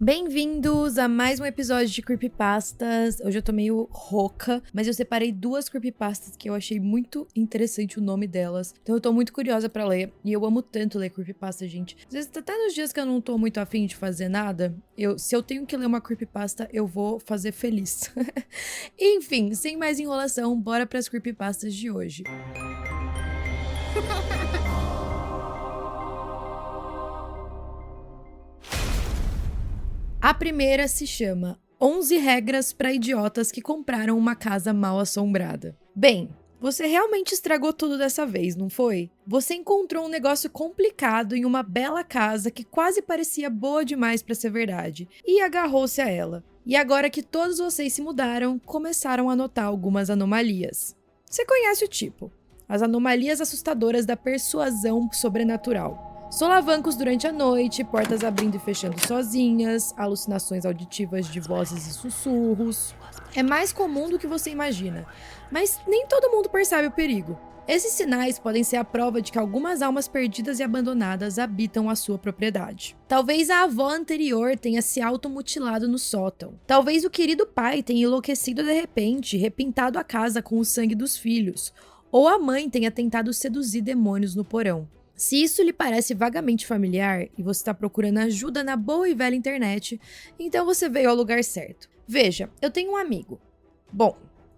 Bem-vindos a mais um episódio de Creepypastas. Hoje eu tô meio rouca, mas eu separei duas creepypastas que eu achei muito interessante o nome delas. Então eu tô muito curiosa pra ler, e eu amo tanto ler creepypasta, gente. Às vezes, até nos dias que eu não tô muito afim de fazer nada, se eu tenho que ler uma creepypasta, eu vou fazer feliz. Enfim, sem mais enrolação, bora pras creepypastas de hoje. A primeira se chama 11 regras para idiotas que compraram uma casa mal assombrada. Bem, você realmente estragou tudo dessa vez, não foi? Você encontrou um negócio complicado em uma bela casa que quase parecia boa demais para ser verdade e agarrou-se a ela. E agora que todos vocês se mudaram, começaram a notar algumas anomalias. Você conhece o tipo: as anomalias assustadoras da persuasão sobrenatural. Solavancos durante a noite, portas abrindo e fechando sozinhas, alucinações auditivas de vozes e sussurros. É mais comum do que você imagina, mas nem todo mundo percebe o perigo. Esses sinais podem ser a prova de que algumas almas perdidas e abandonadas habitam a sua propriedade. Talvez a avó anterior tenha se automutilado no sótão. Talvez o querido pai tenha enlouquecido de repente e repintado a casa com o sangue dos filhos. Ou a mãe tenha tentado seduzir demônios no porão. Se isso lhe parece vagamente familiar e você está procurando ajuda na boa e velha internet, então você veio ao lugar certo. Veja, eu tenho um amigo.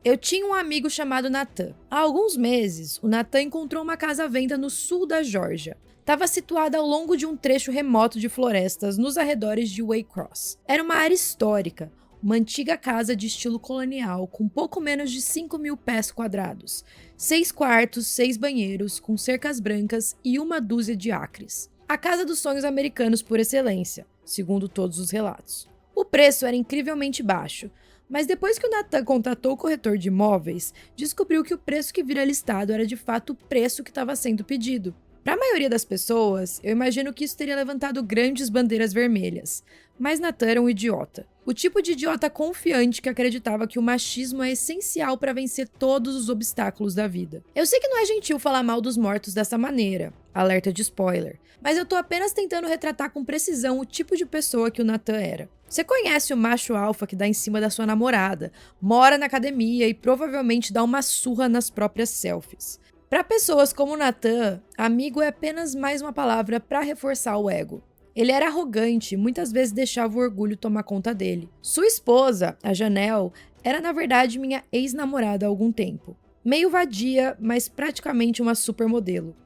Eu tinha um amigo chamado Nathan. Há alguns meses, o Nathan encontrou uma casa à venda no sul da Geórgia. Estava situada ao longo de um trecho remoto de florestas nos arredores de Waycross. Era uma área histórica, uma antiga casa de estilo colonial com pouco menos de 5.000 pés quadrados. 6 quartos, 6 banheiros, com cercas brancas e uma dúzia de acres. A casa dos sonhos americanos por excelência, segundo todos os relatos. O preço era incrivelmente baixo, mas depois que o Nathan contatou o corretor de imóveis, descobriu que o preço que vira listado era de fato o preço que estava sendo pedido. Para a maioria das pessoas, eu imagino que isso teria levantado grandes bandeiras vermelhas, mas Nathan era um idiota. O tipo de idiota confiante que acreditava que o machismo é essencial para vencer todos os obstáculos da vida. Eu sei que não é gentil falar mal dos mortos dessa maneira, alerta de spoiler, mas eu tô apenas tentando retratar com precisão o tipo de pessoa que o Nathan era. Você conhece o macho alfa que dá em cima da sua namorada, mora na academia e provavelmente dá uma surra nas próprias selfies. Para pessoas como o Nathan, amigo é apenas mais uma palavra para reforçar o ego. Ele era arrogante e muitas vezes deixava o orgulho tomar conta dele. Sua esposa, a Janelle, era na verdade minha ex-namorada há algum tempo. Meio vadia, mas praticamente uma supermodelo.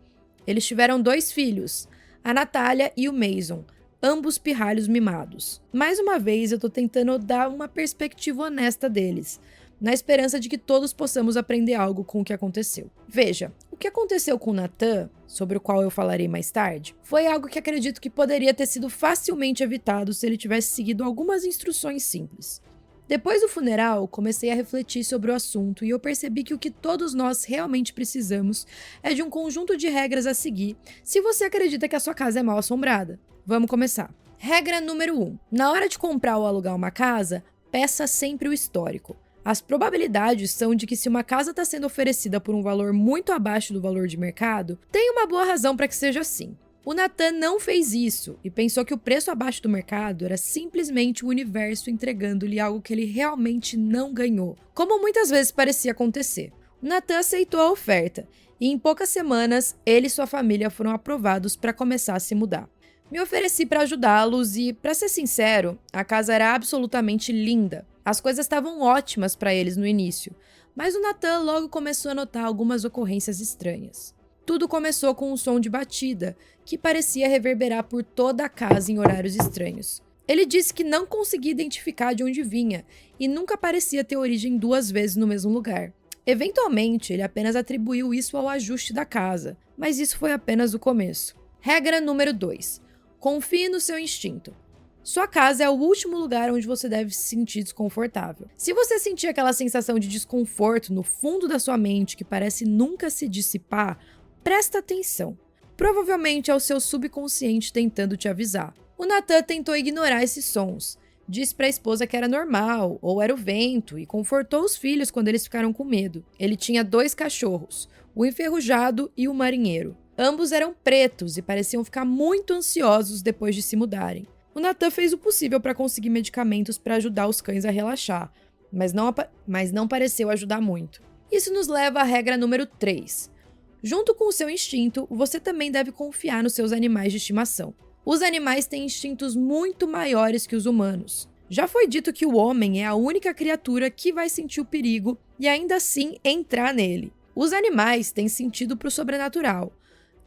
Eles tiveram 2 filhos, a Natália e o Mason, ambos pirralhos mimados. Mais uma vez eu tô tentando dar uma perspectiva honesta deles, na esperança de que todos possamos aprender algo com o que aconteceu. Veja, o que aconteceu com o Nathan, sobre o qual eu falarei mais tarde, foi algo que acredito que poderia ter sido facilmente evitado se ele tivesse seguido algumas instruções simples. Depois do funeral, comecei a refletir sobre o assunto e eu percebi que o que todos nós realmente precisamos é de um conjunto de regras a seguir se você acredita que a sua casa é mal assombrada. Vamos começar. Regra número 1. Na hora de comprar ou alugar uma casa, peça sempre o histórico. As probabilidades são de que se uma casa está sendo oferecida por um valor muito abaixo do valor de mercado, tem uma boa razão para que seja assim. O Nathan não fez isso e pensou que o preço abaixo do mercado era simplesmente o universo entregando-lhe algo que ele realmente não ganhou, como muitas vezes parecia acontecer. O Nathan aceitou a oferta e em poucas semanas ele e sua família foram aprovados para começar a se mudar. Me ofereci para ajudá-los e, para ser sincero, a casa era absolutamente linda. As coisas estavam ótimas para eles no início, mas o Nathan logo começou a notar algumas ocorrências estranhas. Tudo começou com um som de batida, que parecia reverberar por toda a casa em horários estranhos. Ele disse que não conseguia identificar de onde vinha e nunca parecia ter origem 2 vezes no mesmo lugar. Eventualmente, ele apenas atribuiu isso ao ajuste da casa, mas isso foi apenas o começo. Regra número 2. Confie no seu instinto. Sua casa é o último lugar onde você deve se sentir desconfortável. Se você sentir aquela sensação de desconforto no fundo da sua mente que parece nunca se dissipar, presta atenção. Provavelmente é o seu subconsciente tentando te avisar. O Nathan tentou ignorar esses sons. Disse para a esposa que era normal, ou era o vento, e confortou os filhos quando eles ficaram com medo. Ele tinha 2 cachorros, o enferrujado e o marinheiro. Ambos eram pretos e pareciam ficar muito ansiosos depois de se mudarem. O Nathan fez o possível para conseguir medicamentos para ajudar os cães a relaxar, mas não pareceu ajudar muito. Isso nos leva à regra número 3. Junto com o seu instinto, você também deve confiar nos seus animais de estimação. Os animais têm instintos muito maiores que os humanos. Já foi dito que o homem é a única criatura que vai sentir o perigo e ainda assim entrar nele. Os animais têm sentido para o sobrenatural,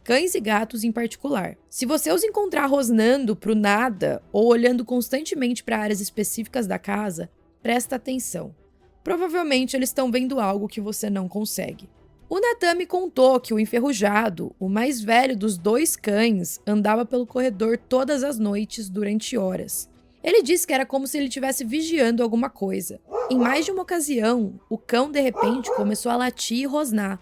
cães e gatos em particular. Se você os encontrar rosnando pro nada ou olhando constantemente para áreas específicas da casa, presta atenção. Provavelmente eles estão vendo algo que você não consegue. O Nathan me contou que o Enferrujado, o mais velho dos 2 cães, andava pelo corredor todas as noites durante horas. Ele disse que era como se ele estivesse vigiando alguma coisa. Em mais de uma ocasião, o cão de repente começou a latir e rosnar.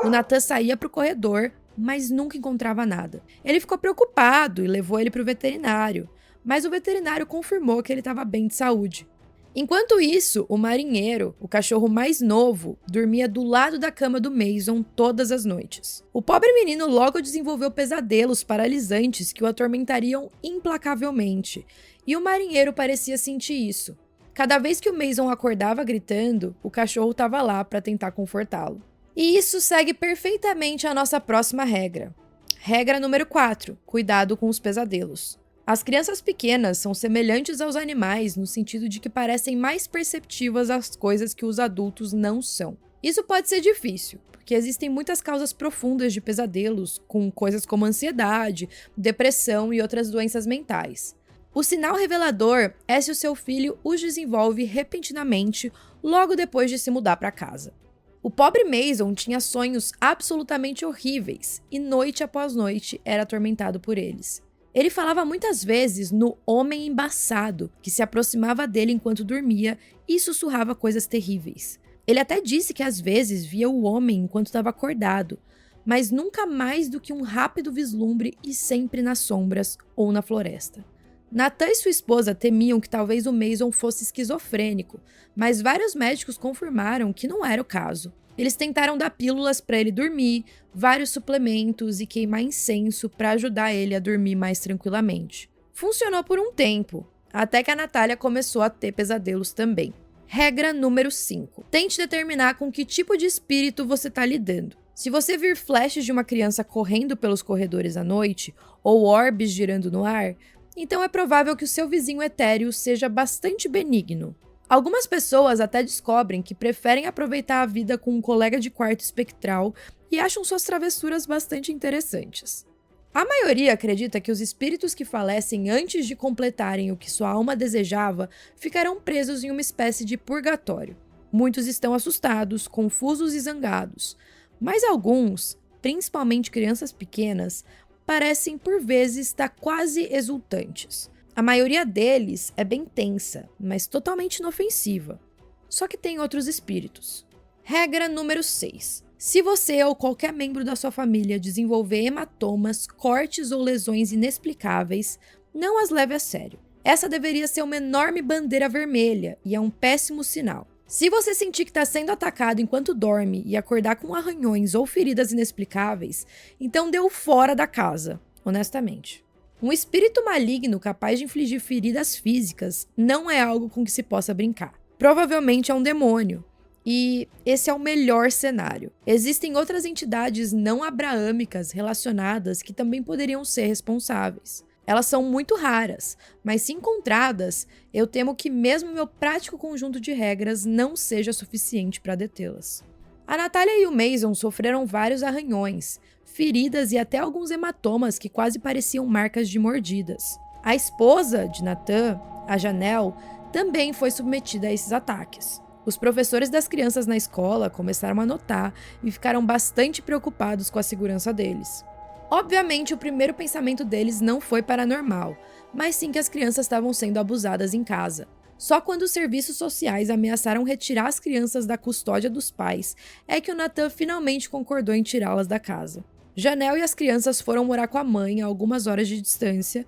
O Nathan saía para o corredor, mas nunca encontrava nada. Ele ficou preocupado e levou ele para o veterinário, mas o veterinário confirmou que ele estava bem de saúde. Enquanto isso, o Marinheiro, o cachorro mais novo, dormia do lado da cama do Mason todas as noites. O pobre menino logo desenvolveu pesadelos paralisantes que o atormentariam implacavelmente, e o Marinheiro parecia sentir isso. Cada vez que o Mason acordava gritando, o cachorro estava lá para tentar confortá-lo. E isso segue perfeitamente a nossa próxima regra. Regra número 4. Cuidado com os pesadelos. As crianças pequenas são semelhantes aos animais no sentido de que parecem mais perceptivas às coisas que os adultos não são. Isso pode ser difícil, porque existem muitas causas profundas de pesadelos, com coisas como ansiedade, depressão e outras doenças mentais. O sinal revelador é se o seu filho os desenvolve repentinamente logo depois de se mudar para casa. O pobre Mason tinha sonhos absolutamente horríveis e noite após noite era atormentado por eles. Ele falava muitas vezes no homem embaçado, que se aproximava dele enquanto dormia e sussurrava coisas terríveis. Ele até disse que às vezes via o homem enquanto estava acordado, mas nunca mais do que um rápido vislumbre e sempre nas sombras ou na floresta. Nathan e sua esposa temiam que talvez o Mason fosse esquizofrênico, mas vários médicos confirmaram que não era o caso. Eles tentaram dar pílulas para ele dormir, vários suplementos e queimar incenso para ajudar ele a dormir mais tranquilamente. Funcionou por um tempo, até que a Natália começou a ter pesadelos também. Regra número 5. Tente determinar com que tipo de espírito você está lidando. Se você vir flashes de uma criança correndo pelos corredores à noite, ou orbes girando no ar, então é provável que o seu vizinho etéreo seja bastante benigno. Algumas pessoas até descobrem que preferem aproveitar a vida com um colega de quarto espectral e acham suas travessuras bastante interessantes. A maioria acredita que os espíritos que falecem antes de completarem o que sua alma desejava ficarão presos em uma espécie de purgatório. Muitos estão assustados, confusos e zangados, mas alguns, principalmente crianças pequenas, parecem por vezes estar quase exultantes. A maioria deles é bem tensa, mas totalmente inofensiva. Só que tem outros espíritos. Regra número 6. Se você ou qualquer membro da sua família desenvolver hematomas, cortes ou lesões inexplicáveis, não as leve a sério. Essa deveria ser uma enorme bandeira vermelha e é um péssimo sinal. Se você sentir que está sendo atacado enquanto dorme e acordar com arranhões ou feridas inexplicáveis, então dê-o fora da casa, honestamente. Um espírito maligno capaz de infligir feridas físicas não é algo com que se possa brincar. Provavelmente é um demônio. E esse é o melhor cenário. Existem outras entidades não abraâmicas relacionadas que também poderiam ser responsáveis. Elas são muito raras, mas se encontradas, eu temo que mesmo meu prático conjunto de regras não seja suficiente para detê-las. A Natália e o Mason sofreram vários arranhões, feridas e até alguns hematomas que quase pareciam marcas de mordidas. A esposa de Nathan, a Janelle, também foi submetida a esses ataques. Os professores das crianças na escola começaram a notar e ficaram bastante preocupados com a segurança deles. Obviamente, o primeiro pensamento deles não foi paranormal, mas sim que as crianças estavam sendo abusadas em casa. Só quando os serviços sociais ameaçaram retirar as crianças da custódia dos pais é que o Nathan finalmente concordou em tirá-las da casa. Janelle e as crianças foram morar com a mãe a algumas horas de distância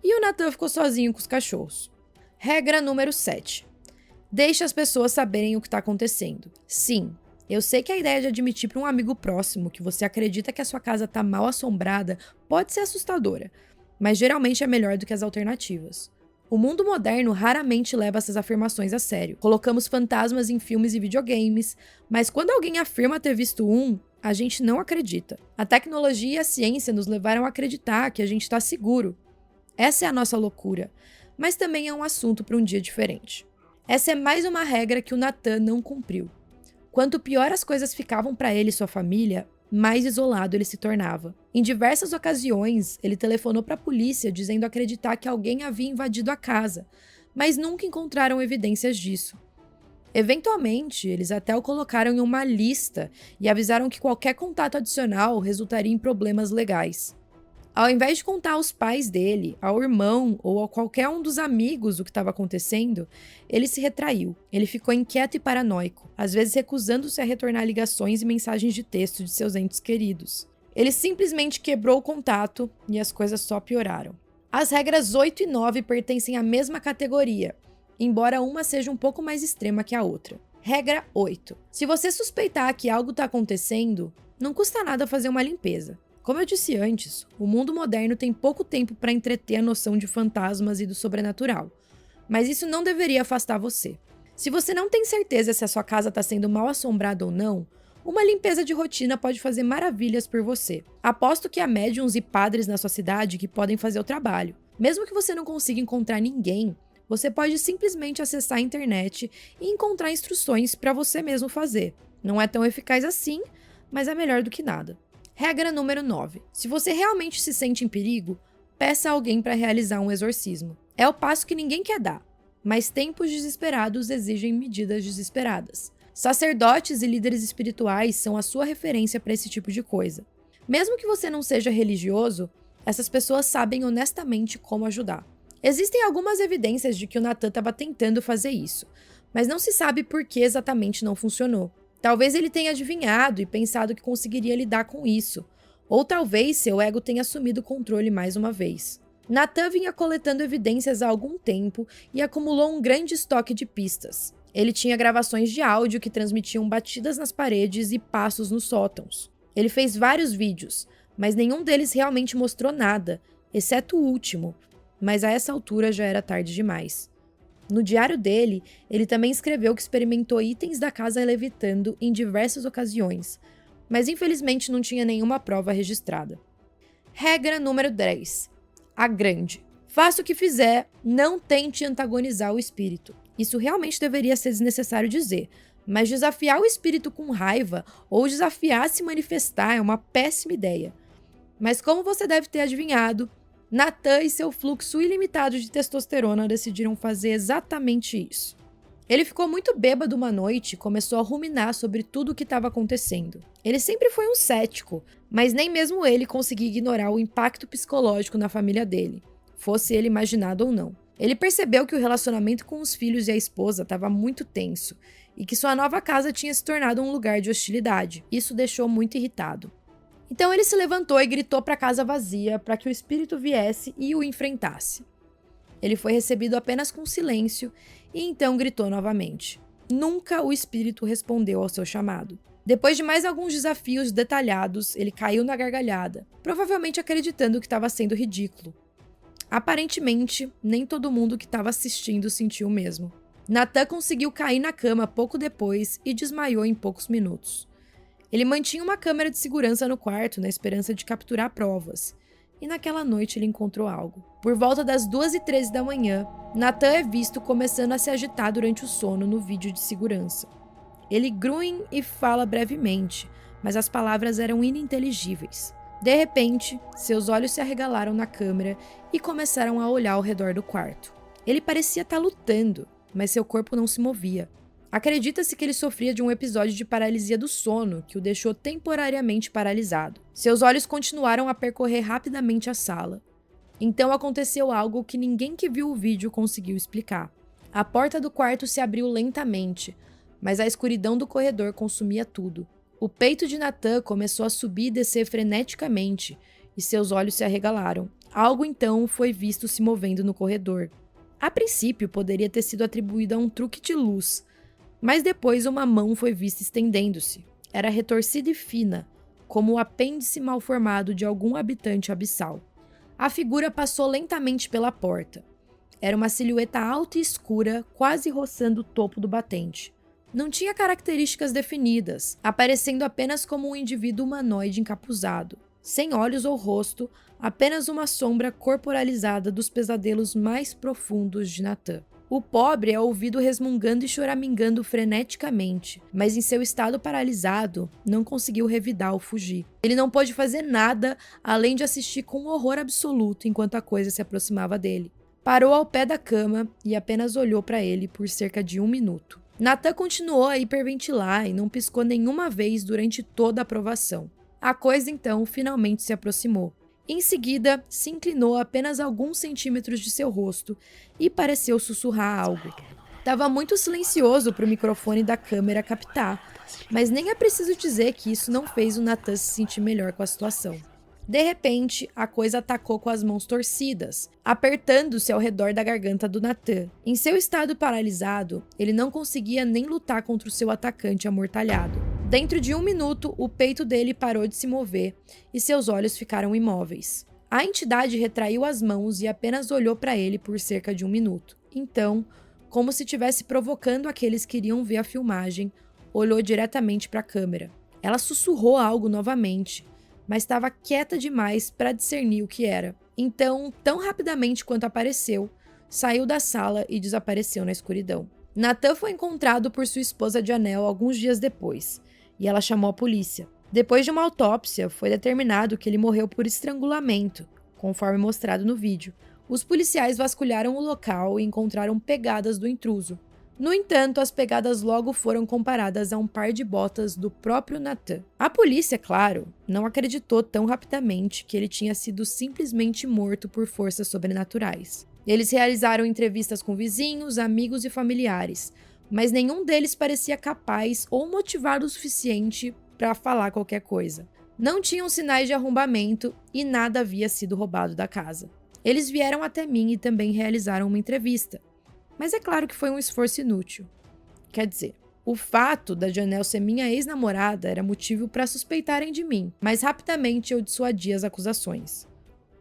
e o Nathan ficou sozinho com os cachorros. Regra número 7. Deixe as pessoas saberem o que está acontecendo. Sim, eu sei que a ideia de admitir para um amigo próximo que você acredita que a sua casa está mal assombrada pode ser assustadora, mas geralmente é melhor do que as alternativas. O mundo moderno raramente leva essas afirmações a sério. Colocamos fantasmas em filmes e videogames, mas quando alguém afirma ter visto um, a gente não acredita. A tecnologia e a ciência nos levaram a acreditar que a gente está seguro. Essa é a nossa loucura, mas também é um assunto para um dia diferente. Essa é mais uma regra que o Nathan não cumpriu. Quanto pior as coisas ficavam para ele e sua família, mais isolado ele se tornava. Em diversas ocasiões, ele telefonou para a polícia dizendo acreditar que alguém havia invadido a casa, mas nunca encontraram evidências disso. Eventualmente, eles até o colocaram em uma lista e avisaram que qualquer contato adicional resultaria em problemas legais. Ao invés de contar aos pais dele, ao irmão ou a qualquer um dos amigos o que estava acontecendo, ele se retraiu. Ele ficou inquieto e paranoico, às vezes recusando-se a retornar ligações e mensagens de texto de seus entes queridos. Ele simplesmente quebrou o contato e as coisas só pioraram. As regras 8 e 9 pertencem à mesma categoria, embora uma seja um pouco mais extrema que a outra. Regra 8. Se você suspeitar que algo está acontecendo, não custa nada fazer uma limpeza. Como eu disse antes, o mundo moderno tem pouco tempo para entreter a noção de fantasmas e do sobrenatural, mas isso não deveria afastar você. Se você não tem certeza se a sua casa está sendo mal assombrada ou não, uma limpeza de rotina pode fazer maravilhas por você. Aposto que há médiuns e padres na sua cidade que podem fazer o trabalho. Mesmo que você não consiga encontrar ninguém, você pode simplesmente acessar a internet e encontrar instruções para você mesmo fazer. Não é tão eficaz assim, mas é melhor do que nada. Regra número 9. Se você realmente se sente em perigo, peça a alguém para realizar um exorcismo. É o passo que ninguém quer dar, mas tempos desesperados exigem medidas desesperadas. Sacerdotes e líderes espirituais são a sua referência para esse tipo de coisa. Mesmo que você não seja religioso, essas pessoas sabem honestamente como ajudar. Existem algumas evidências de que o Nathan estava tentando fazer isso, mas não se sabe por que exatamente não funcionou. Talvez ele tenha adivinhado e pensado que conseguiria lidar com isso, ou talvez seu ego tenha assumido o controle mais uma vez. Nathan vinha coletando evidências há algum tempo e acumulou um grande estoque de pistas. Ele tinha gravações de áudio que transmitiam batidas nas paredes e passos nos sótãos. Ele fez vários vídeos, mas nenhum deles realmente mostrou nada, exceto o último, mas a essa altura já era tarde demais. No diário dele, ele também escreveu que experimentou itens da casa levitando em diversas ocasiões, mas infelizmente não tinha nenhuma prova registrada. Regra número 10. A grande. Faça o que fizer, não tente antagonizar o espírito. Isso realmente deveria ser desnecessário dizer, mas desafiar o espírito com raiva ou desafiar a se manifestar é uma péssima ideia. Mas como você deve ter adivinhado, Nathan e seu fluxo ilimitado de testosterona decidiram fazer exatamente isso. Ele ficou muito bêbado uma noite e começou a ruminar sobre tudo o que estava acontecendo. Ele sempre foi um cético, mas nem mesmo ele conseguia ignorar o impacto psicológico na família dele, fosse ele imaginado ou não. Ele percebeu que o relacionamento com os filhos e a esposa estava muito tenso e que sua nova casa tinha se tornado um lugar de hostilidade. Isso deixou muito irritado. Então ele se levantou e gritou para a casa vazia para que o espírito viesse e o enfrentasse. Ele foi recebido apenas com silêncio e então gritou novamente. Nunca o espírito respondeu ao seu chamado. Depois de mais alguns desafios detalhados, ele caiu na gargalhada, provavelmente acreditando que estava sendo ridículo. Aparentemente, nem todo mundo que estava assistindo sentiu o mesmo. Nathan conseguiu cair na cama pouco depois e desmaiou em poucos minutos. Ele mantinha uma câmera de segurança no quarto na esperança de capturar provas, e naquela noite ele encontrou algo. Por volta das 2h13 da manhã, Nathan é visto começando a se agitar durante o sono no vídeo de segurança. Ele grunhe e fala brevemente, mas as palavras eram ininteligíveis. De repente, seus olhos se arregalaram na câmera e começaram a olhar ao redor do quarto. Ele parecia estar lutando, mas seu corpo não se movia. Acredita-se que ele sofria de um episódio de paralisia do sono que o deixou temporariamente paralisado. Seus olhos continuaram a percorrer rapidamente a sala. Então aconteceu algo que ninguém que viu o vídeo conseguiu explicar. A porta do quarto se abriu lentamente, mas a escuridão do corredor consumia tudo. O peito de Nathan começou a subir e descer freneticamente, e seus olhos se arregalaram. Algo então foi visto se movendo no corredor. A princípio poderia ter sido atribuído a um truque de luz, mas depois uma mão foi vista estendendo-se. Era retorcida e fina, como o apêndice mal formado de algum habitante abissal. A figura passou lentamente pela porta. Era uma silhueta alta e escura, quase roçando o topo do batente. Não tinha características definidas, aparecendo apenas como um indivíduo humanoide encapuzado. Sem olhos ou rosto, apenas uma sombra corporalizada dos pesadelos mais profundos de Nathan. O pobre é ouvido resmungando e choramingando freneticamente, mas em seu estado paralisado, não conseguiu revidar ou fugir. Ele não pôde fazer nada além de assistir com horror absoluto enquanto a coisa se aproximava dele. Parou ao pé da cama e apenas olhou para ele por cerca de 1 minuto. Nathan continuou a hiperventilar e não piscou nenhuma vez durante toda a provação. A coisa então finalmente se aproximou. Em seguida, se inclinou apenas alguns centímetros de seu rosto e pareceu sussurrar algo. Estava muito silencioso para o microfone da câmera captar, mas nem é preciso dizer que isso não fez o Nathan se sentir melhor com a situação. De repente, a coisa atacou com as mãos torcidas, apertando-se ao redor da garganta do Nathan. Em seu estado paralisado, ele não conseguia nem lutar contra o seu atacante amortalhado. Dentro de 1 minuto, o peito dele parou de se mover e seus olhos ficaram imóveis. A entidade retraiu as mãos e apenas olhou para ele por cerca de 1 minuto. Então, como se estivesse provocando aqueles que iriam ver a filmagem, olhou diretamente para a câmera. Ela sussurrou algo novamente, mas estava quieta demais para discernir o que era. Então, tão rapidamente quanto apareceu, saiu da sala e desapareceu na escuridão. Nathan foi encontrado por sua esposa Janelle alguns dias depois, e ela chamou a polícia. Depois de uma autópsia, foi determinado que ele morreu por estrangulamento, conforme mostrado no vídeo. Os policiais vasculharam o local e encontraram pegadas do intruso. No entanto, as pegadas logo foram comparadas a um par de botas do próprio Nathan. A polícia, claro, não acreditou tão rapidamente que ele tinha sido simplesmente morto por forças sobrenaturais. Eles realizaram entrevistas com vizinhos, amigos e familiares, mas nenhum deles parecia capaz ou motivado o suficiente para falar qualquer coisa. Não tinham sinais de arrombamento e nada havia sido roubado da casa. Eles vieram até mim e também realizaram uma entrevista. Mas é claro que foi um esforço inútil. Quer dizer, o fato da Janelle ser minha ex-namorada era motivo para suspeitarem de mim, mas rapidamente eu dissuadi as acusações.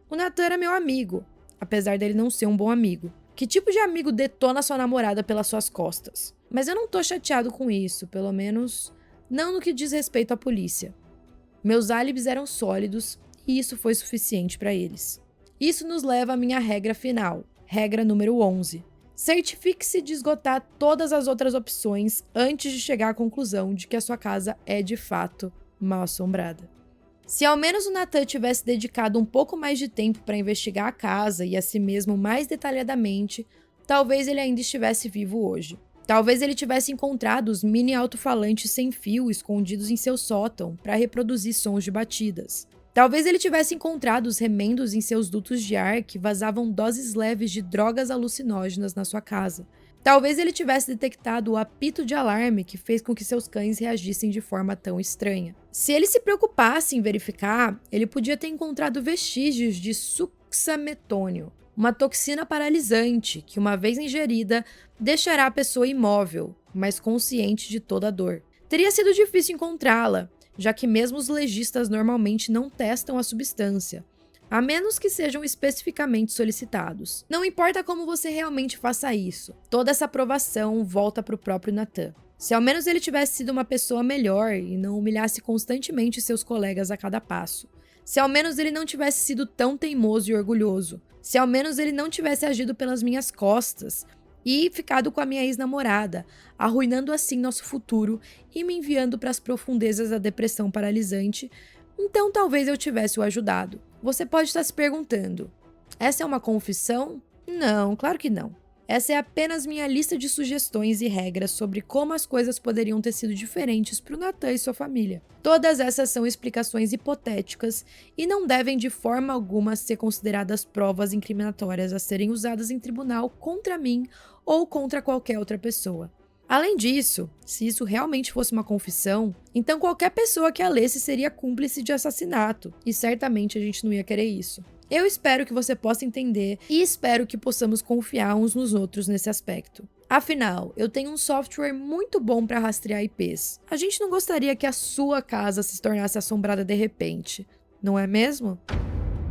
O Nathan era meu amigo, apesar dele não ser um bom amigo. Que tipo de amigo detona sua namorada pelas suas costas? Mas eu não tô chateado com isso, pelo menos não no que diz respeito à polícia. Meus álibis eram sólidos e isso foi suficiente para eles. Isso nos leva à minha regra final, regra número 11. Certifique-se de esgotar todas as outras opções antes de chegar à conclusão de que a sua casa é de fato mal assombrada. Se ao menos o Nathan tivesse dedicado um pouco mais de tempo para investigar a casa e a si mesmo mais detalhadamente, talvez ele ainda estivesse vivo hoje. Talvez ele tivesse encontrado os mini alto-falantes sem fio escondidos em seu sótão para reproduzir sons de batidas. Talvez ele tivesse encontrado os remendos em seus dutos de ar que vazavam doses leves de drogas alucinógenas na sua casa. Talvez ele tivesse detectado o apito de alarme que fez com que seus cães reagissem de forma tão estranha. Se ele se preocupasse em verificar, ele podia ter encontrado vestígios de succinilmetônio, uma toxina paralisante que, uma vez ingerida, deixará a pessoa imóvel, mas consciente de toda a dor. Teria sido difícil encontrá-la, já que mesmo os legistas normalmente não testam a substância, a menos que sejam especificamente solicitados. Não importa como você realmente faça isso, toda essa aprovação volta para o próprio Nathan. Se ao menos ele tivesse sido uma pessoa melhor e não humilhasse constantemente seus colegas a cada passo. Se ao menos ele não tivesse sido tão teimoso e orgulhoso. Se ao menos ele não tivesse agido pelas minhas costas e ficado com a minha ex-namorada, arruinando assim nosso futuro e me enviando para as profundezas da depressão paralisante, então talvez eu tivesse o ajudado. Você pode estar se perguntando, essa é uma confissão? Não, claro que não. Essa é apenas minha lista de sugestões e regras sobre como as coisas poderiam ter sido diferentes para o Nathan e sua família. Todas essas são explicações hipotéticas e não devem de forma alguma ser consideradas provas incriminatórias a serem usadas em tribunal contra mim ou contra qualquer outra pessoa. Além disso, se isso realmente fosse uma confissão, então qualquer pessoa que a lesse seria cúmplice de assassinato, e certamente a gente não ia querer isso. Eu espero que você possa entender e espero que possamos confiar uns nos outros nesse aspecto. Afinal, eu tenho um software muito bom para rastrear IPs. A gente não gostaria que a sua casa se tornasse assombrada de repente, não é mesmo?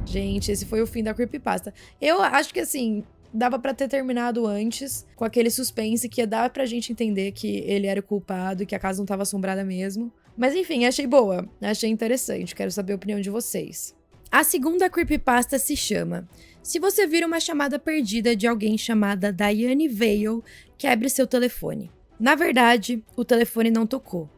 Gente, esse foi o fim da creepypasta. Eu acho que, assim, dava pra ter terminado antes, com aquele suspense que ia dar pra gente entender que ele era o culpado e que a casa não tava assombrada mesmo. Mas enfim, achei boa, achei interessante, quero saber a opinião de vocês. A segunda creepypasta se chama: se você vira uma chamada perdida de alguém chamada Diane Vale, quebre seu telefone. Na verdade, o telefone não tocou.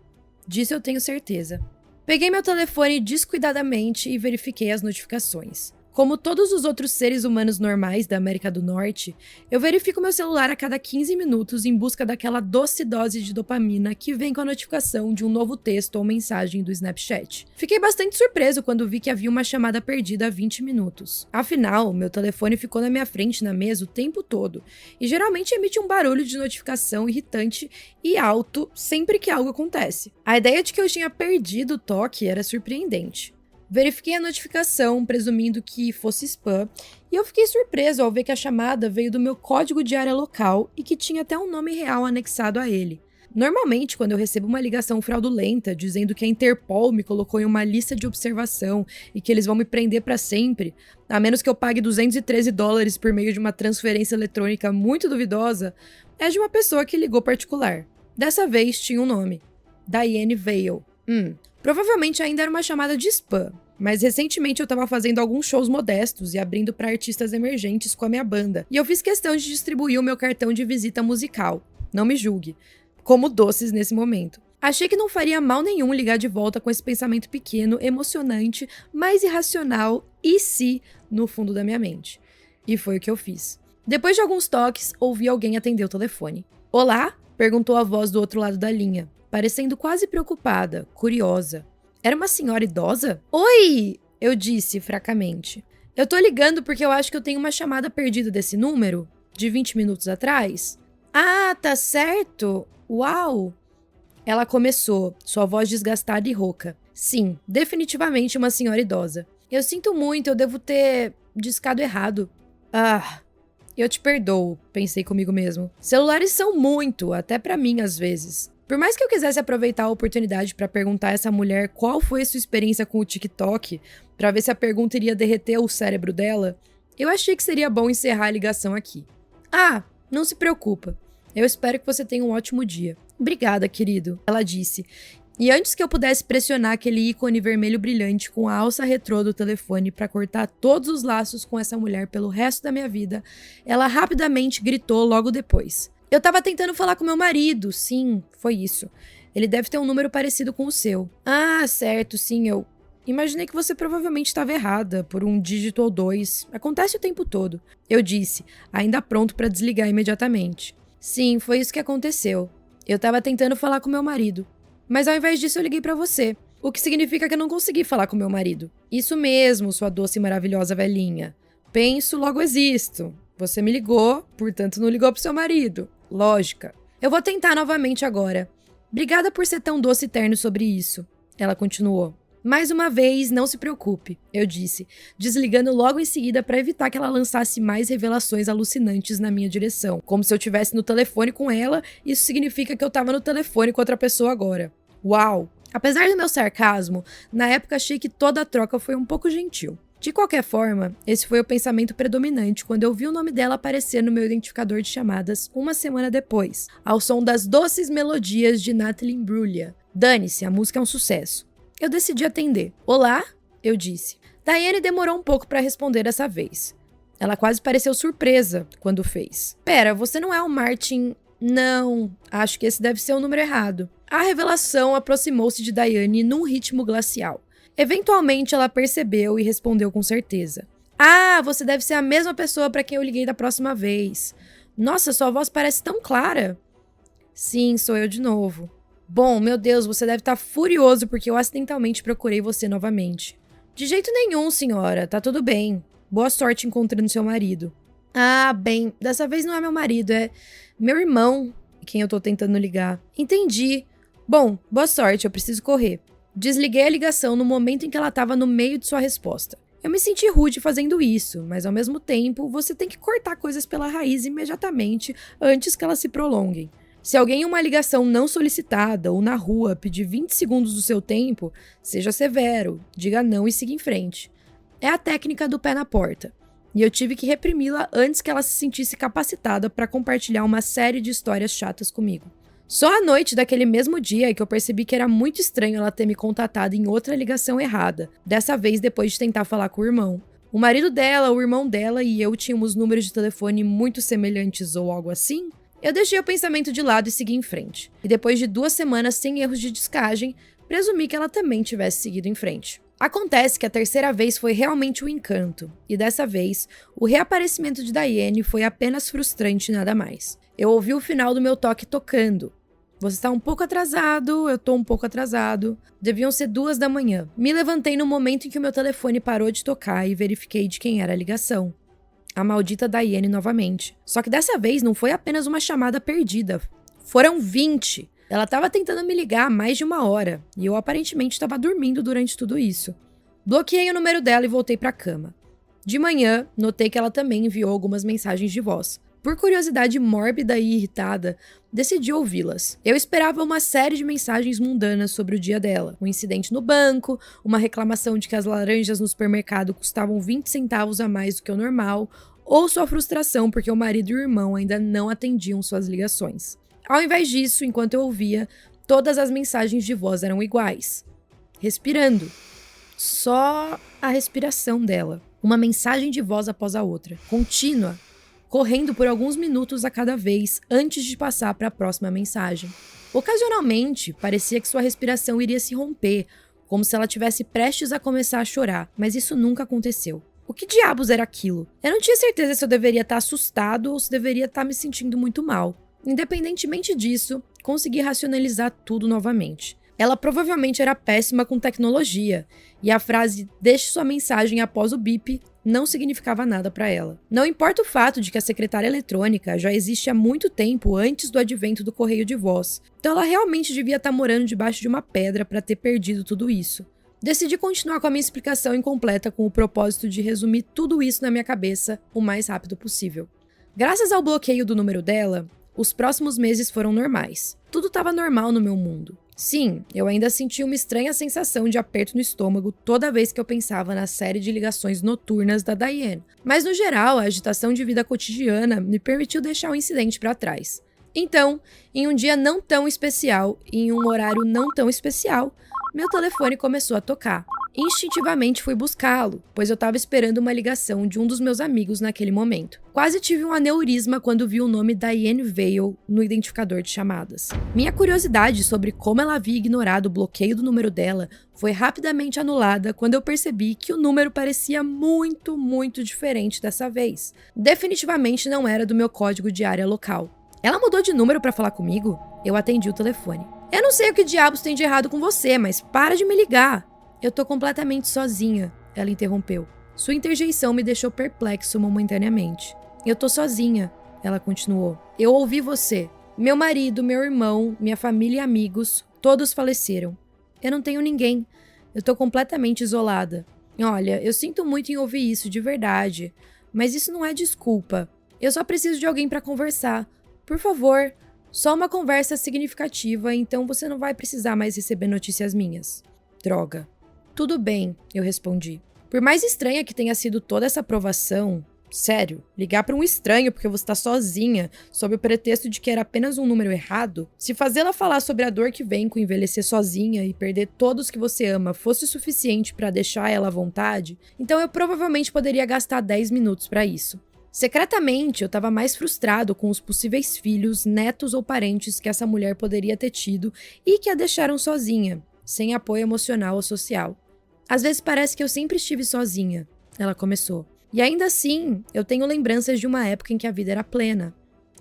Disso eu tenho certeza. Peguei meu telefone descuidadamente e verifiquei as notificações. Como todos os outros seres humanos normais da América do Norte, eu verifico meu celular a cada 15 minutos em busca daquela doce dose de dopamina que vem com a notificação de um novo texto ou mensagem do Snapchat. Fiquei bastante surpreso quando vi que havia uma chamada perdida há 20 minutos. Afinal, meu telefone ficou na minha frente na mesa o tempo todo, e geralmente emite um barulho de notificação irritante e alto sempre que algo acontece. A ideia de que eu tinha perdido o toque era surpreendente. Verifiquei a notificação, presumindo que fosse spam, e eu fiquei surpreso ao ver que a chamada veio do meu código de área local e que tinha até um nome real anexado a ele. Normalmente, quando eu recebo uma ligação fraudulenta dizendo que a Interpol me colocou em uma lista de observação e que eles vão me prender para sempre, a menos que eu pague $213 por meio de uma transferência eletrônica muito duvidosa, é de uma pessoa que ligou particular. Dessa vez tinha um nome: Diane Vale. Provavelmente ainda era uma chamada de spam, mas recentemente eu tava fazendo alguns shows modestos e abrindo para artistas emergentes com a minha banda, e eu fiz questão de distribuir o meu cartão de visita musical, não me julgue, como doces nesse momento. Achei que não faria mal nenhum ligar de volta com esse pensamento pequeno, emocionante, mas irracional e se no fundo da minha mente. E foi o que eu fiz. Depois de alguns toques, ouvi alguém atender o telefone. "Olá?", perguntou a voz do outro lado da linha, parecendo quase preocupada, curiosa. Era uma senhora idosa? "Oi!", eu disse fracamente. "Eu tô ligando porque eu acho que eu tenho uma chamada perdida desse número, de 20 minutos atrás." "Ah, tá certo. Uau!", ela começou, sua voz desgastada e rouca. "Sim, definitivamente uma senhora idosa. Eu sinto muito, eu devo ter discado errado." "Ah, eu te perdoo", pensei comigo mesmo. Celulares são muito, até pra mim às vezes. Por mais que eu quisesse aproveitar a oportunidade pra perguntar a essa mulher qual foi a sua experiência com o TikTok, pra ver se a pergunta iria derreter o cérebro dela, eu achei que seria bom encerrar a ligação aqui. "Ah, não se preocupa. Eu espero que você tenha um ótimo dia." "Obrigada, querido", ela disse. E antes que eu pudesse pressionar aquele ícone vermelho brilhante com a alça retrô do telefone pra cortar todos os laços com essa mulher pelo resto da minha vida, ela rapidamente gritou logo depois: "Eu tava tentando falar com meu marido." "Sim, foi isso. Ele deve ter um número parecido com o seu." "Ah, certo, sim, eu imaginei que você provavelmente estava errada por um dígito ou dois. Acontece o tempo todo." Eu disse, ainda pronto pra desligar imediatamente. "Sim, foi isso que aconteceu. Eu tava tentando falar com meu marido. Mas ao invés disso eu liguei pra você. O que significa que eu não consegui falar com meu marido." "Isso mesmo, sua doce e maravilhosa velhinha. Penso, logo existo. Você me ligou, portanto não ligou pro seu marido. Lógica. Eu vou tentar novamente agora. Obrigada por ser tão doce e terno sobre isso." Ela continuou. "Mais uma vez, não se preocupe", eu disse, desligando logo em seguida para evitar que ela lançasse mais revelações alucinantes na minha direção. Como se eu estivesse no telefone com ela, isso significa que eu tava no telefone com outra pessoa agora. Uau! Apesar do meu sarcasmo, na época achei que toda a troca foi um pouco gentil. De qualquer forma, esse foi o pensamento predominante quando eu vi o nome dela aparecer no meu identificador de chamadas uma semana depois, ao som das doces melodias de Natalie Imbruglia. Dane-se, a música é um sucesso. Eu decidi atender. "Olá?", eu disse. Diane demorou um pouco para responder dessa vez. Ela quase pareceu surpresa quando fez. "Pera, você não é o Martin?" "Não, acho que esse deve ser o número errado." A revelação aproximou-se de Diane num ritmo glacial. Eventualmente ela percebeu e respondeu com certeza. "Ah, você deve ser a mesma pessoa para quem eu liguei da próxima vez. Nossa, sua voz parece tão clara." "Sim, sou eu de novo." "Bom, meu Deus, você deve estar furioso porque eu acidentalmente procurei você novamente." "De jeito nenhum, senhora, tá tudo bem. Boa sorte encontrando seu marido." "Ah, bem, dessa vez não é meu marido, é meu irmão quem eu tô tentando ligar." "Entendi. Bom, boa sorte, eu preciso correr." Desliguei a ligação no momento em que ela estava no meio de sua resposta. Eu me senti rude fazendo isso, mas ao mesmo tempo, você tem que cortar coisas pela raiz imediatamente antes que elas se prolonguem. Se alguém em uma ligação não solicitada ou na rua pedir 20 segundos do seu tempo, seja severo, diga não e siga em frente. É a técnica do pé na porta. E eu tive que reprimi-la antes que ela se sentisse capacitada para compartilhar uma série de histórias chatas comigo. Só à noite daquele mesmo dia é que eu percebi que era muito estranho ela ter me contatado em outra ligação errada, dessa vez depois de tentar falar com o irmão. O marido dela, o irmão dela e eu tínhamos números de telefone muito semelhantes ou algo assim. Eu deixei o pensamento de lado e segui em frente. E depois de 2 semanas sem erros de descagem, presumi que ela também tivesse seguido em frente. Acontece que a terceira vez foi realmente um encanto, e dessa vez, o reaparecimento de Diane foi apenas frustrante e nada mais. Eu ouvi o final do meu toque tocando. Você está um pouco atrasado, eu tô um pouco atrasado. Deviam ser 2 da manhã. Me levantei no momento em que o meu telefone parou de tocar e verifiquei de quem era a ligação. A maldita Diane novamente. Só que dessa vez não foi apenas uma chamada perdida. Foram 20. Ela estava tentando me ligar há mais de 1 hora, e eu aparentemente estava dormindo durante tudo isso. Bloqueei o número dela e voltei para a cama. De manhã, notei que ela também enviou algumas mensagens de voz. Por curiosidade mórbida e irritada, decidi ouvi-las. Eu esperava uma série de mensagens mundanas sobre o dia dela. Um incidente no banco, uma reclamação de que as laranjas no supermercado custavam 20 centavos a mais do que o normal, ou sua frustração porque o marido e o irmão ainda não atendiam suas ligações. Ao invés disso, enquanto eu ouvia, todas as mensagens de voz eram iguais. Respirando. Só a respiração dela. Uma mensagem de voz após a outra. Contínua. Correndo por alguns minutos a cada vez antes de passar para a próxima mensagem. Ocasionalmente, parecia que sua respiração iria se romper, como se ela tivesse prestes a começar a chorar, mas isso nunca aconteceu. O que diabos era aquilo? Eu não tinha certeza se eu deveria estar assustado ou se deveria estar me sentindo muito mal. Independentemente disso, consegui racionalizar tudo novamente. Ela provavelmente era péssima com tecnologia, e a frase "deixe sua mensagem após o bip" não significava nada para ela. Não importa o fato de que a secretária eletrônica já existe há muito tempo antes do advento do correio de voz, então ela realmente devia estar morando debaixo de uma pedra para ter perdido tudo isso. Decidi continuar com a minha explicação incompleta com o propósito de resumir tudo isso na minha cabeça o mais rápido possível. Graças ao bloqueio do número dela, os próximos meses foram normais. Tudo estava normal no meu mundo. Sim, eu ainda senti uma estranha sensação de aperto no estômago toda vez que eu pensava na série de ligações noturnas da Diane. Mas no geral, a agitação de vida cotidiana me permitiu deixar o incidente para trás. Então, em um dia não tão especial e em um horário não tão especial, meu telefone começou a tocar. Instintivamente fui buscá-lo, pois eu estava esperando uma ligação de um dos meus amigos naquele momento. Quase tive um aneurisma quando vi o nome Diane Vale no identificador de chamadas. Minha curiosidade sobre como ela havia ignorado o bloqueio do número dela foi rapidamente anulada quando eu percebi que o número parecia muito diferente dessa vez. Definitivamente não era do meu código de área local. Ela mudou de número para falar comigo? Eu atendi o telefone. Eu não sei o que diabos tem de errado com você, mas para de me ligar. Eu tô completamente sozinha, ela interrompeu. Sua interjeição me deixou perplexo momentaneamente. Eu tô sozinha, ela continuou. Eu ouvi você. Meu marido, meu irmão, minha família e amigos, todos faleceram. Eu não tenho ninguém. Eu tô completamente isolada. Olha, eu sinto muito em ouvir isso de verdade, mas isso não é desculpa. Eu só preciso de alguém pra conversar. Por favor, só uma conversa significativa, então você não vai precisar mais receber notícias minhas. Droga. Tudo bem, eu respondi. Por mais estranha que tenha sido toda essa provação, sério, ligar para um estranho porque você está sozinha, sob o pretexto de que era apenas um número errado, se fazê-la falar sobre a dor que vem com envelhecer sozinha e perder todos que você ama fosse o suficiente para deixar ela à vontade, então eu provavelmente poderia gastar 10 minutos para isso. Secretamente, eu estava mais frustrado com os possíveis filhos, netos ou parentes que essa mulher poderia ter tido e que a deixaram sozinha, sem apoio emocional ou social. Às vezes parece que eu sempre estive sozinha, ela começou. E ainda assim, eu tenho lembranças de uma época em que a vida era plena.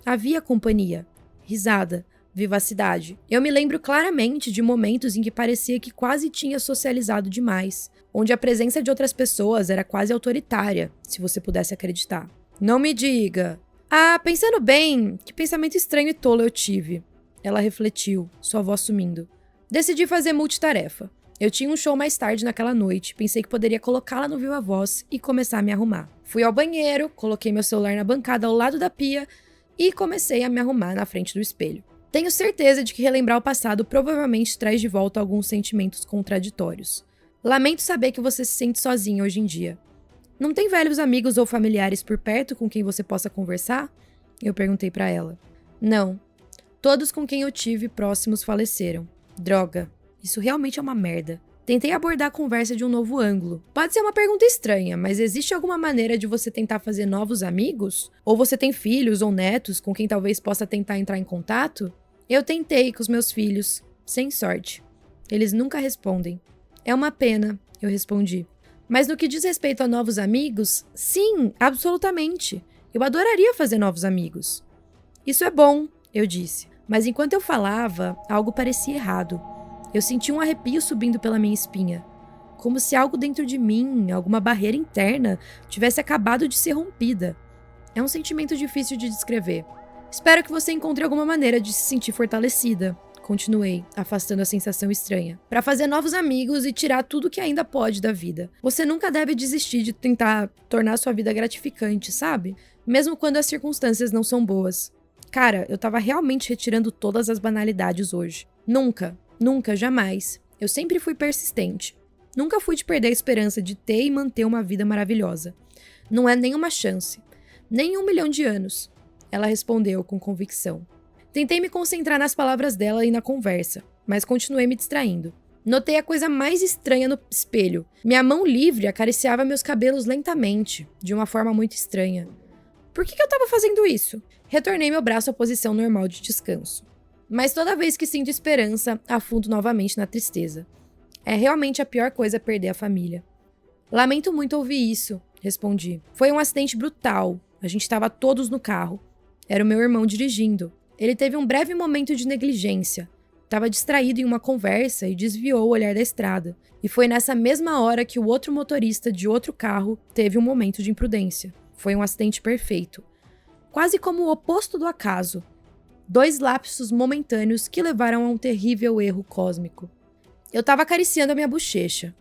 Havia companhia, risada, vivacidade. Eu me lembro claramente de momentos em que parecia que quase tinha socializado demais, onde a presença de outras pessoas era quase autoritária, se você pudesse acreditar. Não me diga. Ah, pensando bem, que pensamento estranho e tolo eu tive. Ela refletiu, sua voz sumindo. Decidi fazer multitarefa. Eu tinha um show mais tarde naquela noite, pensei que poderia colocá-la no Viva Voz e começar a me arrumar. Fui ao banheiro, coloquei meu celular na bancada ao lado da pia e comecei a me arrumar na frente do espelho. Tenho certeza de que relembrar o passado provavelmente traz de volta alguns sentimentos contraditórios. Lamento saber que você se sente sozinha hoje em dia. Não tem velhos amigos ou familiares por perto com quem você possa conversar? Eu perguntei pra ela. Não. Todos com quem eu tive próximos faleceram. Droga. Isso realmente é uma merda. Tentei abordar a conversa de um novo ângulo. Pode ser uma pergunta estranha, mas existe alguma maneira de você tentar fazer novos amigos? Ou você tem filhos ou netos com quem talvez possa tentar entrar em contato? Eu tentei com os meus filhos, sem sorte. Eles nunca respondem. É uma pena, eu respondi. Mas no que diz respeito a novos amigos, sim, absolutamente. Eu adoraria fazer novos amigos. Isso é bom, eu disse. Mas enquanto eu falava, algo parecia errado. Eu senti um arrepio subindo pela minha espinha. Como se algo dentro de mim, alguma barreira interna, tivesse acabado de ser rompida. É um sentimento difícil de descrever. Espero que você encontre alguma maneira de se sentir fortalecida. Continuei, afastando a sensação estranha. Para fazer novos amigos e tirar tudo que ainda pode da vida. Você nunca deve desistir de tentar tornar sua vida gratificante, sabe? Mesmo quando as circunstâncias não são boas. Cara, eu tava realmente retirando todas as banalidades hoje. Nunca, jamais. Eu sempre fui persistente. Nunca fui de perder a esperança de ter e manter uma vida maravilhosa. Não é nenhuma chance. Nem 1 milhão de anos. Ela respondeu com convicção. Tentei me concentrar nas palavras dela e na conversa, mas continuei me distraindo. Notei a coisa mais estranha no espelho. Minha mão livre acariciava meus cabelos lentamente, de uma forma muito estranha. Por que eu tava fazendo isso? Retornei meu braço à posição normal de descanso. Mas toda vez que sinto esperança, afundo novamente na tristeza. É realmente a pior coisa perder a família. Lamento muito ouvir isso, respondi. Foi um acidente brutal. A gente estava todos no carro. Era o meu irmão dirigindo. Ele teve um breve momento de negligência. Estava distraído em uma conversa e desviou o olhar da estrada. E foi nessa mesma hora que o outro motorista de outro carro teve um momento de imprudência. Foi um acidente perfeito. Quase como o oposto do acaso. 2 lapsos momentâneos que levaram a um terrível erro cósmico. Eu tava acariciando a minha bochecha.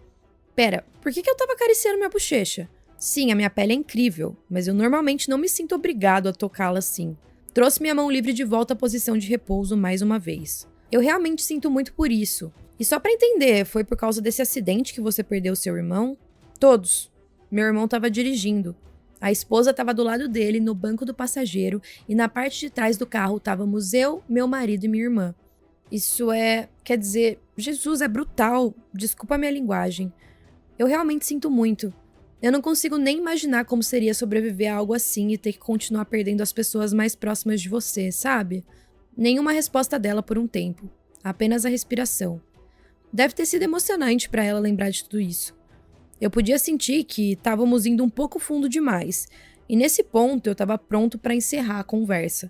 Pera, por que eu tava acariciando minha bochecha? Sim, a minha pele é incrível, mas eu normalmente não me sinto obrigado a tocá-la assim. Trouxe minha mão livre de volta à posição de repouso mais uma vez. Eu realmente sinto muito por isso. E só pra entender, foi por causa desse acidente que você perdeu seu irmão? Todos. Meu irmão tava dirigindo. A esposa estava do lado dele, no banco do passageiro, e na parte de trás do carro estávamos eu, meu marido e minha irmã. Isso é... quer dizer, Jesus, é brutal. Desculpa a minha linguagem. Eu realmente sinto muito. Eu não consigo nem imaginar como seria sobreviver a algo assim e ter que continuar perdendo as pessoas mais próximas de você, sabe? Nenhuma resposta dela por um tempo. Apenas a respiração. Deve ter sido emocionante para ela lembrar de tudo isso. Eu podia sentir que estávamos indo um pouco fundo demais, e nesse ponto eu estava pronto para encerrar a conversa.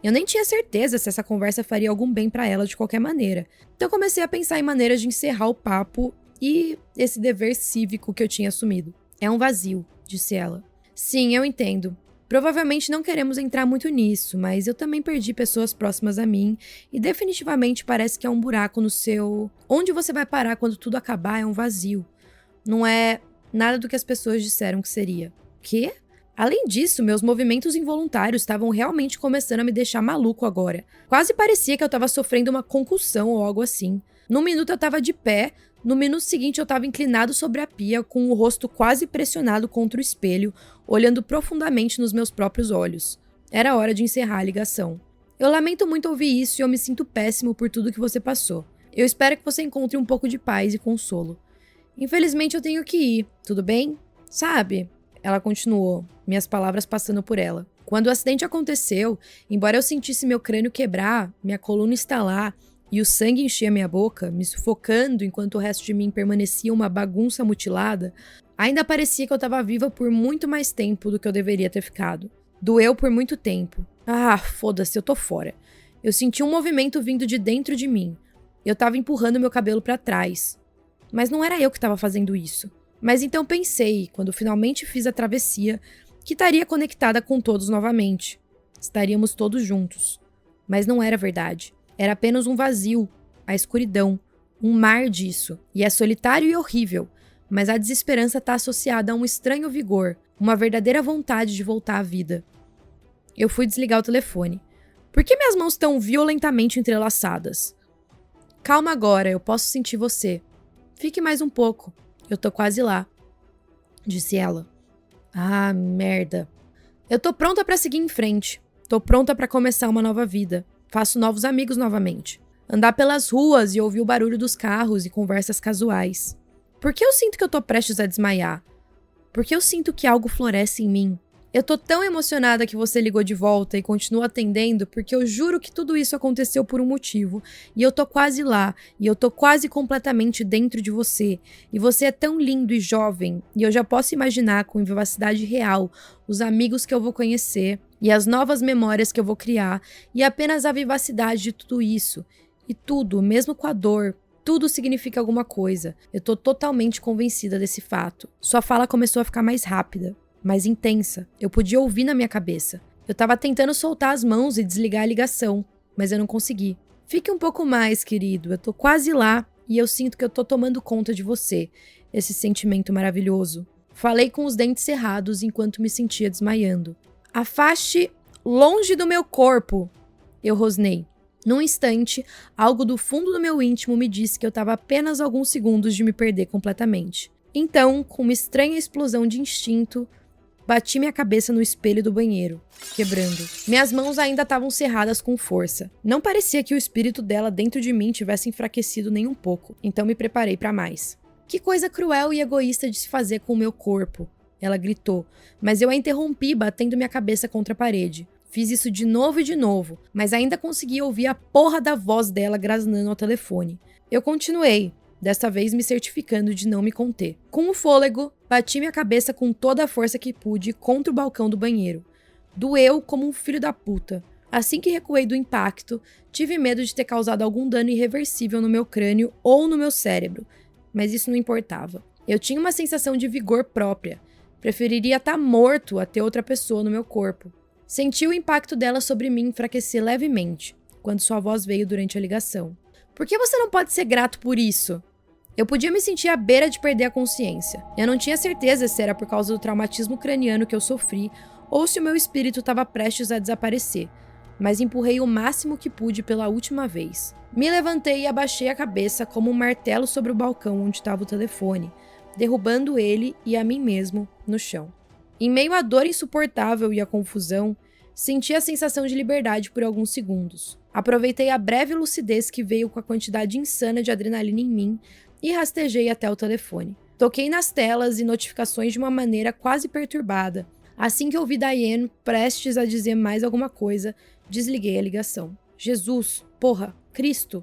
Eu nem tinha certeza se essa conversa faria algum bem para ela de qualquer maneira, então comecei a pensar em maneiras de encerrar o papo e esse dever cívico que eu tinha assumido. É um vazio, disse ela. Sim, eu entendo. Provavelmente não queremos entrar muito nisso, mas eu também perdi pessoas próximas a mim e definitivamente parece que há um buraco no seu... Onde você vai parar quando tudo acabar é um vazio. Não é nada do que as pessoas disseram que seria. Quê? Além disso, meus movimentos involuntários estavam realmente começando a me deixar maluco agora. Quase parecia que eu estava sofrendo uma concussão ou algo assim. Num minuto eu estava de pé, no minuto seguinte eu estava inclinado sobre a pia, com o rosto quase pressionado contra o espelho, olhando profundamente nos meus próprios olhos. Era hora de encerrar a ligação. Eu lamento muito ouvir isso e eu me sinto péssimo por tudo que você passou. Eu espero que você encontre um pouco de paz e consolo. Infelizmente eu tenho que ir, tudo bem? Sabe? Ela continuou, minhas palavras passando por ela. Quando o acidente aconteceu, embora eu sentisse meu crânio quebrar, minha coluna estalar e o sangue encher minha boca, me sufocando enquanto o resto de mim permanecia uma bagunça mutilada, ainda parecia que eu estava viva por muito mais tempo do que eu deveria ter ficado. Doeu por muito tempo. Ah, foda-se, eu tô fora. Eu senti um movimento vindo de dentro de mim. Eu estava empurrando meu cabelo para trás. Mas não era eu que estava fazendo isso. Mas então pensei, quando finalmente fiz a travessia, que estaria conectada com todos novamente. Estaríamos todos juntos. Mas não era verdade. Era apenas um vazio, a escuridão, um mar disso. E é solitário e horrível, mas a desesperança está associada a um estranho vigor, uma verdadeira vontade de voltar à vida. Eu fui desligar o telefone. Por que minhas mãos estão violentamente entrelaçadas? Calma agora, eu posso sentir você. Fique mais um pouco. Eu tô quase lá, disse ela. Ah, merda. Eu tô pronta pra seguir em frente. Tô pronta pra começar uma nova vida. Faço novos amigos novamente. Andar pelas ruas e ouvir o barulho dos carros e conversas casuais. Por que eu sinto que eu tô prestes a desmaiar? Por que eu sinto que algo floresce em mim? Eu tô tão emocionada que você ligou de volta e continua atendendo porque eu juro que tudo isso aconteceu por um motivo. E eu tô quase lá, e eu tô quase completamente dentro de você. E você é tão lindo e jovem, e eu já posso imaginar com vivacidade real os amigos que eu vou conhecer, e as novas memórias que eu vou criar, e apenas a vivacidade de tudo isso. E tudo, mesmo com a dor, tudo significa alguma coisa. Eu tô totalmente convencida desse fato. Sua fala começou a ficar mais rápida, mais intensa. Eu podia ouvir na minha cabeça. Eu tava tentando soltar as mãos e desligar a ligação, mas eu não consegui. Fique um pouco mais, querido. Eu tô quase lá e eu sinto que eu tô tomando conta de você. Esse sentimento maravilhoso. Falei com os dentes cerrados enquanto me sentia desmaiando. Afaste longe do meu corpo, eu rosnei. Num instante, algo do fundo do meu íntimo me disse que eu estava apenas alguns segundos de me perder completamente. Então, com uma estranha explosão de instinto, bati minha cabeça no espelho do banheiro, quebrando. Minhas mãos ainda estavam cerradas com força. Não parecia que o espírito dela dentro de mim tivesse enfraquecido nem um pouco, então me preparei para mais. Que coisa cruel e egoísta de se fazer com o meu corpo, ela gritou, mas eu a interrompi batendo minha cabeça contra a parede. Fiz isso de novo, mas ainda consegui ouvir a porra da voz dela grasnando ao telefone. Eu continuei, desta vez me certificando de não me conter. Com o fôlego, bati minha cabeça com toda a força que pude contra o balcão do banheiro. Doeu como um filho da puta. Assim que recuei do impacto, tive medo de ter causado algum dano irreversível no meu crânio ou no meu cérebro, mas isso não importava. Eu tinha uma sensação de vigor própria. Preferiria estar morto a ter outra pessoa no meu corpo. Senti o impacto dela sobre mim enfraquecer levemente, quando sua voz veio durante a ligação. Por que você não pode ser grato por isso? Eu podia me sentir à beira de perder a consciência. Eu não tinha certeza se era por causa do traumatismo craniano que eu sofri ou se o meu espírito estava prestes a desaparecer, mas empurrei o máximo que pude pela última vez. Me levantei e abaixei a cabeça como um martelo sobre o balcão onde estava o telefone, derrubando ele e a mim mesmo no chão. Em meio à dor insuportável e à confusão, senti a sensação de liberdade por alguns segundos. Aproveitei a breve lucidez que veio com a quantidade insana de adrenalina em mim e rastejei até o telefone. Toquei nas telas e notificações de uma maneira quase perturbada. Assim que ouvi Diane prestes a dizer mais alguma coisa, desliguei a ligação. Jesus, porra, Cristo,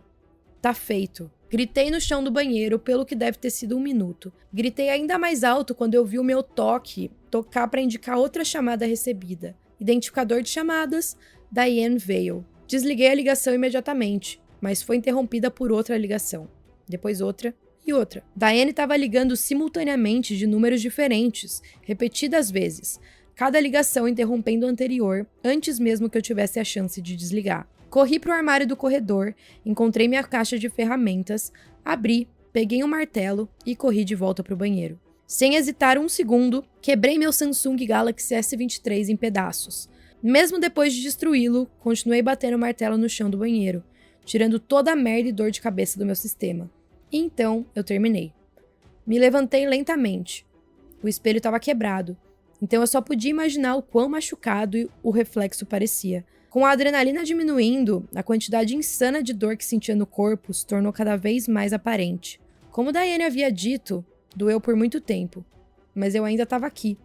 tá feito. Gritei no chão do banheiro pelo que deve ter sido 1 minuto. Gritei ainda mais alto quando eu vi o meu tocar para indicar outra chamada recebida. Identificador de chamadas, Diane Vale. Desliguei a ligação imediatamente, mas foi interrompida por outra ligação. Depois outra e outra. Diane estava ligando simultaneamente de números diferentes, repetidas vezes, cada ligação interrompendo a anterior, antes mesmo que eu tivesse a chance de desligar. Corri para o armário do corredor, encontrei minha caixa de ferramentas, abri, peguei um martelo e corri de volta para o banheiro. Sem hesitar um segundo, quebrei meu Samsung Galaxy S23 em pedaços. Mesmo depois de destruí-lo, continuei batendo o martelo no chão do banheiro, tirando toda a merda e dor de cabeça do meu sistema. E então, eu terminei. Me levantei lentamente. O espelho estava quebrado, então eu só podia imaginar o quão machucado o reflexo parecia. Com a adrenalina diminuindo, a quantidade insana de dor que sentia no corpo se tornou cada vez mais aparente. Como Diane havia dito, doeu por muito tempo, mas eu ainda estava aqui.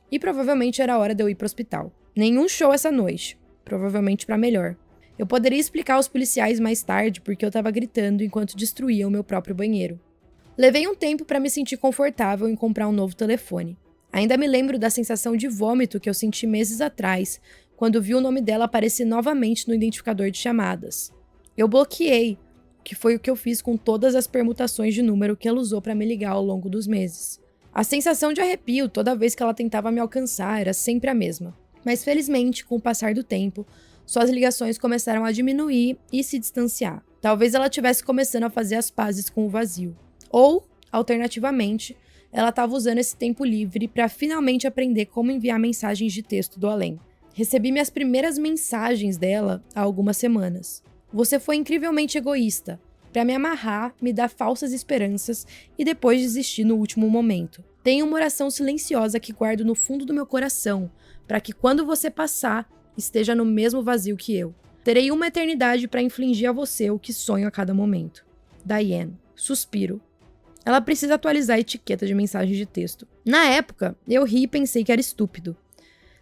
E provavelmente era hora de eu ir para o hospital. Nenhum show essa noite, provavelmente para melhor. Eu poderia explicar aos policiais mais tarde porque eu estava gritando enquanto destruía o meu próprio banheiro. Levei um tempo para me sentir confortável em comprar um novo telefone. Ainda me lembro da sensação de vômito que eu senti meses atrás, quando vi o nome dela aparecer novamente no identificador de chamadas. Eu bloqueei, que foi o que eu fiz com todas as permutações de número que ela usou para me ligar ao longo dos meses. A sensação de arrepio toda vez que ela tentava me alcançar era sempre a mesma. Mas felizmente, com o passar do tempo, suas ligações começaram a diminuir e se distanciar. Talvez ela estivesse começando a fazer as pazes com o vazio. Ou, alternativamente, ela estava usando esse tempo livre para finalmente aprender como enviar mensagens de texto do além. Recebi minhas primeiras mensagens dela há algumas semanas. Você foi incrivelmente egoísta, para me amarrar, me dar falsas esperanças e depois desistir no último momento. Tenho uma oração silenciosa que guardo no fundo do meu coração, para que quando você passar, esteja no mesmo vazio que eu. Terei uma eternidade para infligir a você o que sonho a cada momento. Diane. Suspiro. Ela precisa atualizar a etiqueta de mensagem de texto. Na época, eu ri e pensei que era estúpido.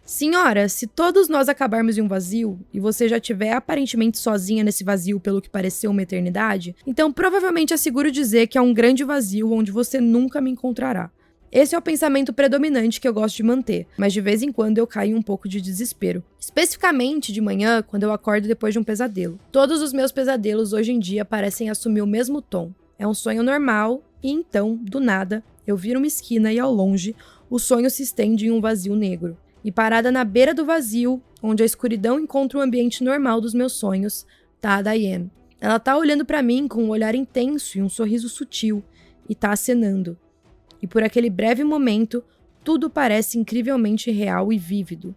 Senhora, se todos nós acabarmos em um vazio, e você já estiver aparentemente sozinha nesse vazio pelo que pareceu uma eternidade, então provavelmente é seguro dizer que há um grande vazio onde você nunca me encontrará. Esse é o pensamento predominante que eu gosto de manter, mas de vez em quando eu caio em um pouco de desespero. Especificamente de manhã, quando eu acordo depois de um pesadelo. Todos os meus pesadelos hoje em dia parecem assumir o mesmo tom. É um sonho normal, e então, do nada, eu viro uma esquina e ao longe, o sonho se estende em um vazio negro. E parada na beira do vazio, onde a escuridão encontra o ambiente normal dos meus sonhos, tá a Diane. Ela tá olhando pra mim com um olhar intenso e um sorriso sutil, e tá acenando. E por aquele breve momento, tudo parece incrivelmente real e vívido.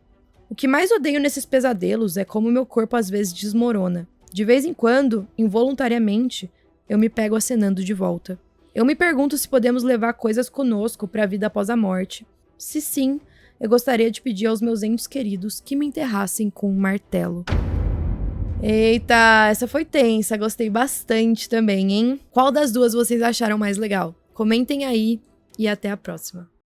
O que mais odeio nesses pesadelos é como meu corpo às vezes desmorona. De vez em quando, involuntariamente, eu me pego acenando de volta. Eu me pergunto se podemos levar coisas conosco para a vida após a morte. Se sim, eu gostaria de pedir aos meus entes queridos que me enterrassem com um martelo. Eita, essa foi tensa, gostei bastante também, hein? Qual das duas vocês acharam mais legal? Comentem aí e até a próxima.